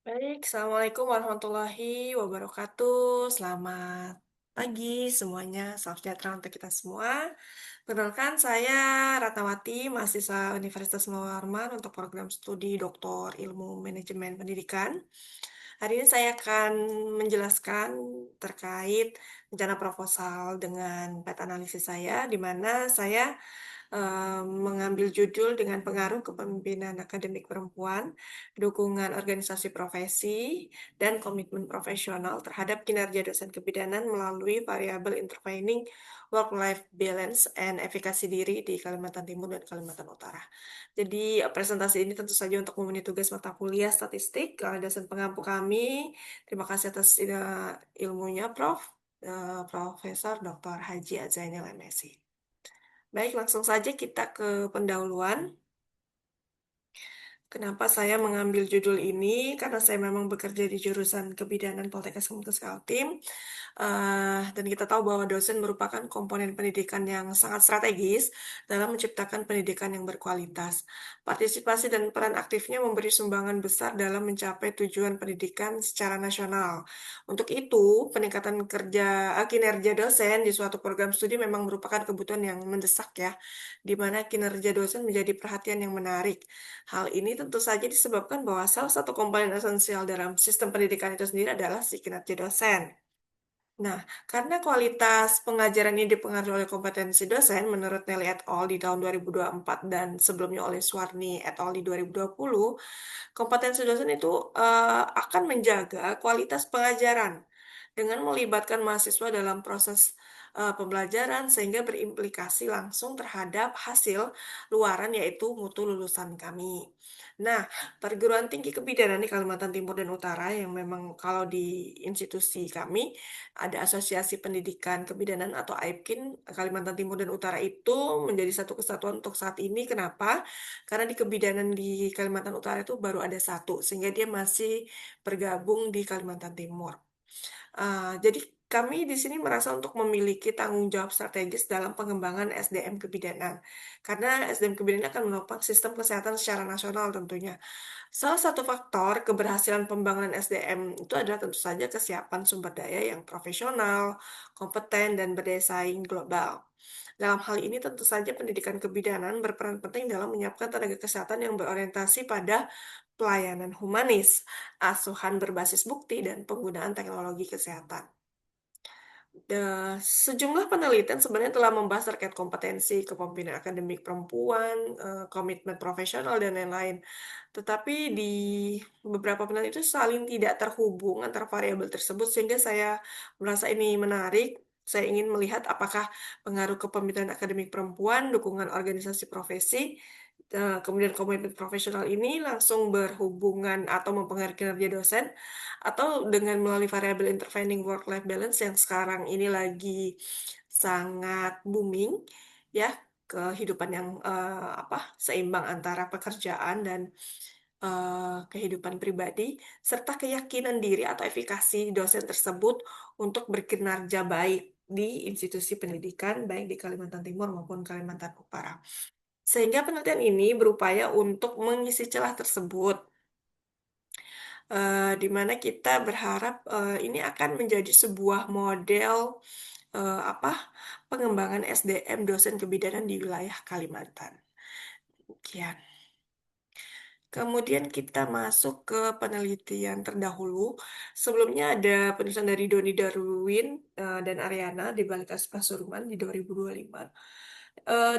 Baik, Assalamualaikum warahmatullahi wabarakatuh. Selamat pagi semuanya, salam sejahtera untuk kita semua. Perkenalkan, saya Ratnawati, mahasiswa Universitas Muhammad untuk program studi Doktor Ilmu Manajemen Pendidikan. Hari ini saya akan menjelaskan terkait rencana proposal dengan peta analisis saya, di mana saya mengambil judul dengan pengaruh kepemimpinan akademik perempuan, dukungan organisasi profesi, dan komitmen profesional terhadap kinerja dosen kebidanan melalui variabel intervening work-life balance and efikasi diri di Kalimantan Timur dan Kalimantan Utara. Jadi presentasi ini tentu saja untuk memenuhi tugas mata kuliah statistik oleh dosen pengampu kami. Terima kasih atas ilmunya, Prof. Profesor Dr. Haji Azainil MSI. Baik, langsung saja kita ke pendahuluan. Kenapa saya mengambil judul ini? Karena saya memang bekerja di jurusan Kebidanan Poltekkes Komunitas Kaltim. Dan kita tahu bahwa dosen merupakan komponen pendidikan yang sangat strategis dalam menciptakan pendidikan yang berkualitas. Partisipasi dan peran aktifnya memberi sumbangan besar dalam mencapai tujuan pendidikan secara nasional. Untuk itu, peningkatan kinerja dosen di suatu program studi memang merupakan kebutuhan yang mendesak ya, di mana kinerja dosen menjadi perhatian yang menarik. Hal ini tentu saja disebabkan bahwa salah satu komponen esensial dalam sistem pendidikan itu sendiri adalah si kinerja dosen. Nah, karena kualitas pengajaran ini dipengaruhi oleh kompetensi dosen, menurut Nelly et al. Di tahun 2024 dan sebelumnya oleh Swarni et al. Di 2020, kompetensi dosen itu akan menjaga kualitas pengajaran dengan melibatkan mahasiswa dalam proses pembelajaran sehingga berimplikasi langsung terhadap hasil luaran yaitu mutu lulusan kami. Nah, perguruan tinggi kebidanan di Kalimantan Timur dan Utara yang memang kalau di institusi kami ada Asosiasi Pendidikan Kebidanan atau AIPKIN Kalimantan Timur dan Utara itu menjadi satu kesatuan untuk saat ini. Kenapa? Karena di kebidanan di Kalimantan Utara itu baru ada satu, sehingga dia masih bergabung di Kalimantan Timur. Jadi kami di sini merasa untuk memiliki tanggung jawab strategis dalam pengembangan SDM kebidanan. Karena SDM kebidanan akan menopang sistem kesehatan secara nasional tentunya. Salah satu faktor keberhasilan pembangunan SDM itu adalah tentu saja kesiapan sumber daya yang profesional, kompeten, dan berdaya saing global. Dalam hal ini tentu saja pendidikan kebidanan berperan penting dalam menyiapkan tenaga kesehatan yang berorientasi pada pelayanan humanis, asuhan berbasis bukti, dan penggunaan teknologi kesehatan. Sejumlah penelitian sebenarnya telah membahas terkait kompetensi, kepemimpinan akademik perempuan, komitmen profesional, dan lain-lain. Tetapi di beberapa penelitian itu saling tidak terhubung antara variabel tersebut, sehingga saya merasa ini menarik. Saya ingin melihat apakah pengaruh kepemimpinan akademik perempuan, dukungan organisasi profesi, kemudian komitmen profesional ini langsung berhubungan atau mempengaruhi kinerja dosen, atau dengan melalui variabel intervening work-life balance yang sekarang ini lagi sangat booming, ya, kehidupan yang seimbang antara pekerjaan dan kehidupan pribadi, serta keyakinan diri atau efikasi dosen tersebut untuk berkinerja baik di institusi pendidikan, baik di Kalimantan Timur maupun Kalimantan Utara. Sehingga penelitian ini berupaya untuk mengisi celah tersebut, di mana kita berharap ini akan menjadi sebuah model eh, apa pengembangan SDM dosen kebidanan di wilayah Kalimantan. Demikian. Kemudian kita masuk ke penelitian terdahulu. Sebelumnya ada penulisan dari Doni Darwin dan Ariana di Balikas Pasuruan di 2025.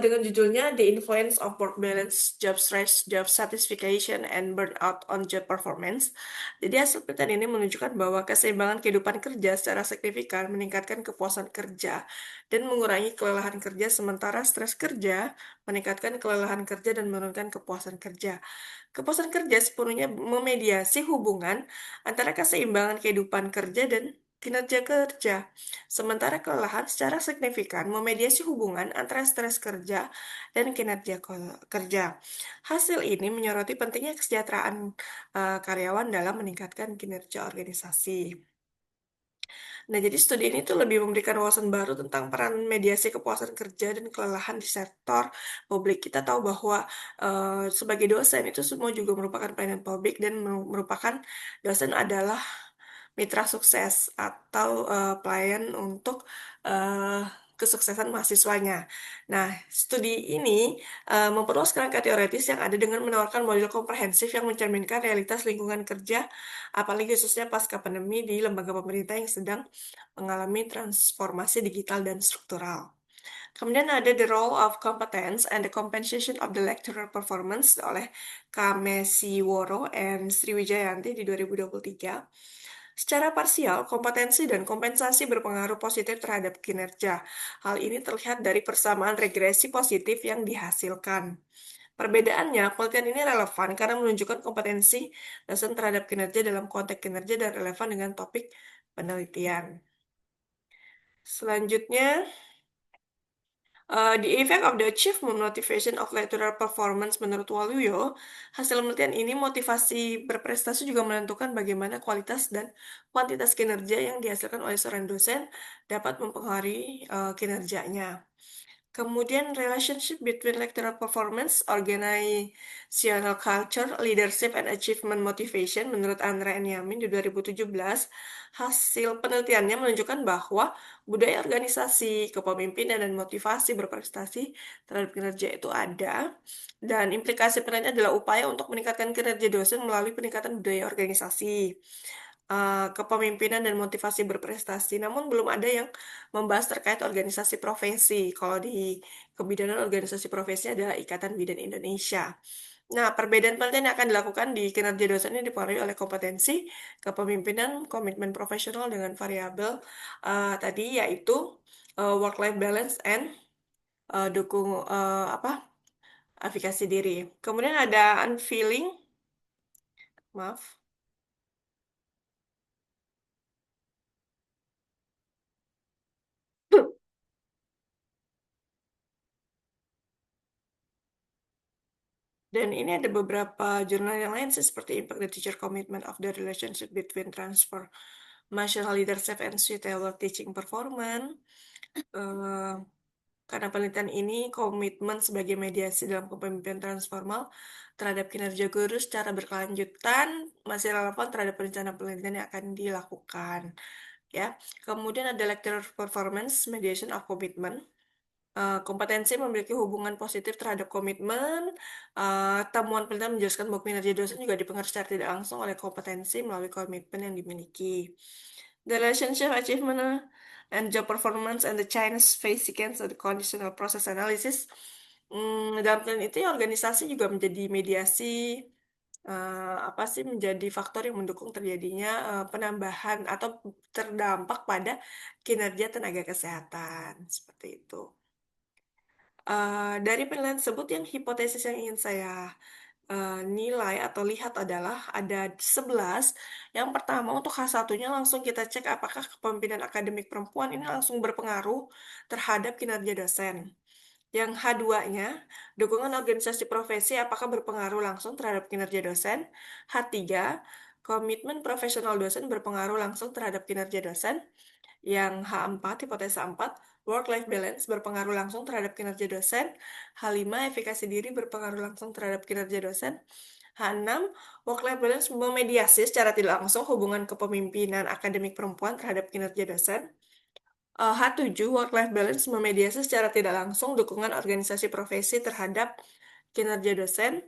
Dengan judulnya The Influence of Work Balance, Job Stress, Job Satisfaction, and Burnout on Job Performance. Jadi hasil penelitian ini menunjukkan bahwa keseimbangan kehidupan kerja secara signifikan meningkatkan kepuasan kerja dan mengurangi kelelahan kerja, sementara stres kerja meningkatkan kelelahan kerja dan menurunkan kepuasan kerja. Kepuasan kerja sepenuhnya memediasi hubungan antara keseimbangan kehidupan kerja dan kinerja kerja. Sementara kelelahan secara signifikan memediasi hubungan antara stres kerja dan kinerja kerja. Hasil ini menyoroti pentingnya kesejahteraan karyawan dalam meningkatkan kinerja organisasi. Nah, jadi studi ini tuh lebih memberikan wawasan baru tentang peran mediasi kepuasan kerja dan kelelahan di sektor publik. Kita tahu bahwa sebagai dosen itu semua juga merupakan pelayanan publik dan merupakan dosen adalah mitra sukses atau pelayan untuk eh, kesuksesan mahasiswanya. Nah, studi ini memperluas kerangka teoretis yang ada dengan menawarkan model komprehensif yang mencerminkan realitas lingkungan kerja, apalagi khususnya pasca pandemi di lembaga pemerintah yang sedang mengalami transformasi digital dan struktural. Kemudian ada The Role of Competence and the Compensation of the Lecturer Performance oleh Kamesi Woro and Sriwijayanti di 2023. Secara parsial, kompetensi dan kompensasi berpengaruh positif terhadap kinerja. Hal ini terlihat dari persamaan regresi positif yang dihasilkan. Perbedaannya, penelitian ini relevan karena menunjukkan kompetensi dosen terhadap kinerja dalam konteks kinerja dan relevan dengan topik penelitian. Selanjutnya, the effect of the achievement motivation of lecturer performance menurut Waluyo, hasil penelitian ini motivasi berprestasi juga menentukan bagaimana kualitas dan kuantitas kinerja yang dihasilkan oleh seorang dosen dapat mempengaruhi kinerjanya. Kemudian relationship between lecturer performance, organizational culture, leadership, and achievement motivation menurut Andra and Yamin di 2017, hasil penelitiannya menunjukkan bahwa budaya organisasi, kepemimpinan, dan motivasi berprestasi terhadap kinerja itu ada, dan implikasi penelitian adalah upaya untuk meningkatkan kinerja dosen melalui peningkatan budaya organisasi, kepemimpinan dan motivasi berprestasi. Namun belum ada yang membahas terkait organisasi profesi. Kalau di kebidanan organisasi profesi adalah Ikatan Bidan Indonesia. Nah, perbedaan penelitian yang akan dilakukan di kinerja dosen ini dipengaruhi oleh kompetensi, kepemimpinan, komitmen profesional dengan variabel tadi yaitu work-life balance and dukung efikasi diri. Kemudian ada unfeeling, maaf. Dan ini ada beberapa jurnal yang lain sih, seperti Impact the Teacher Commitment of the Relationship Between Transformational Leadership and Suitable Teaching Performance. Eh, karena penelitian ini komitmen sebagai mediasi dalam kepemimpinan transformal terhadap kinerja guru secara berkelanjutan masih relevan terhadap rencana penelitian yang akan dilakukan. Ya, kemudian ada lecturer performance mediation of commitment. Kompetensi memiliki hubungan positif terhadap komitmen. Temuan penelitian menjelaskan bahwa kinerja dosen juga dipengaruhi secara tidak langsung oleh kompetensi melalui komitmen yang dimiliki. The relationship achievement and job performance and the Chinese face against the conditional process analysis. Dalam penelitian itu organisasi juga menjadi mediasi apa sih menjadi faktor yang mendukung terjadinya penambahan atau terdampak pada kinerja tenaga kesehatan seperti itu. Dari penilaian tersebut yang hipotesis yang ingin saya nilai atau lihat adalah ada 11. Yang pertama untuk H1-nya langsung kita cek apakah kepemimpinan akademik perempuan ini langsung berpengaruh terhadap kinerja dosen. Yang H2-nya, dukungan organisasi profesi apakah berpengaruh langsung terhadap kinerja dosen. H3, komitmen profesional dosen berpengaruh langsung terhadap kinerja dosen. Yang H4, hipotesa 4, work-life balance berpengaruh langsung terhadap kinerja dosen. H5, efikasi diri berpengaruh langsung terhadap kinerja dosen. H6, work-life balance memediasi secara tidak langsung hubungan kepemimpinan akademik perempuan terhadap kinerja dosen. H7, work-life balance memediasi secara tidak langsung dukungan organisasi profesi terhadap kinerja dosen.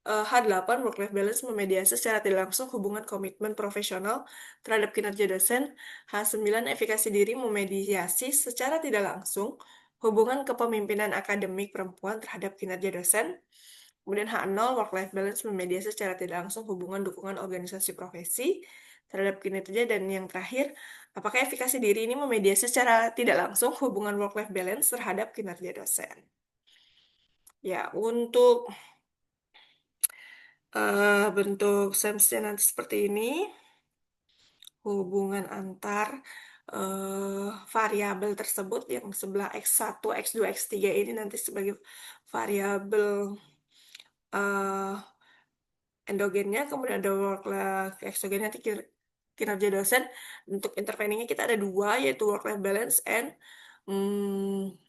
H8, work-life balance memediasi secara tidak langsung hubungan komitmen profesional terhadap kinerja dosen. H9, efikasi diri memediasi secara tidak langsung hubungan kepemimpinan akademik perempuan terhadap kinerja dosen. Kemudian H0, work-life balance memediasi secara tidak langsung hubungan dukungan organisasi profesi terhadap kinerja. Dan yang terakhir, apakah efikasi diri ini memediasi secara tidak langsung hubungan work-life balance terhadap kinerja dosen. Ya, untuk bentuk Samsnya nanti seperti ini, hubungan antar variabel tersebut yang sebelah X1, X2, X3 ini nanti sebagai variabel eh, endogennya, kemudian ada work life exogennya nanti kinerja dosen. Untuk interveningnya kita ada dua, yaitu work-life balance and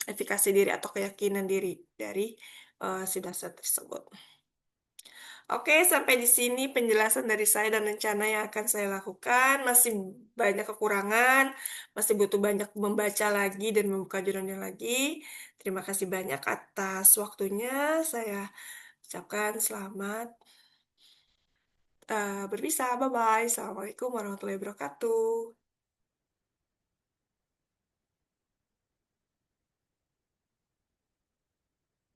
efikasi diri atau keyakinan diri dari si dosen tersebut. Oke, sampai di sini penjelasan dari saya dan rencana yang akan saya lakukan. Masih banyak kekurangan, masih butuh banyak membaca lagi dan membuka jurnalnya lagi. Terima kasih banyak atas waktunya. Saya ucapkan selamat berpisah. Bye-bye. Assalamualaikum warahmatullahi wabarakatuh.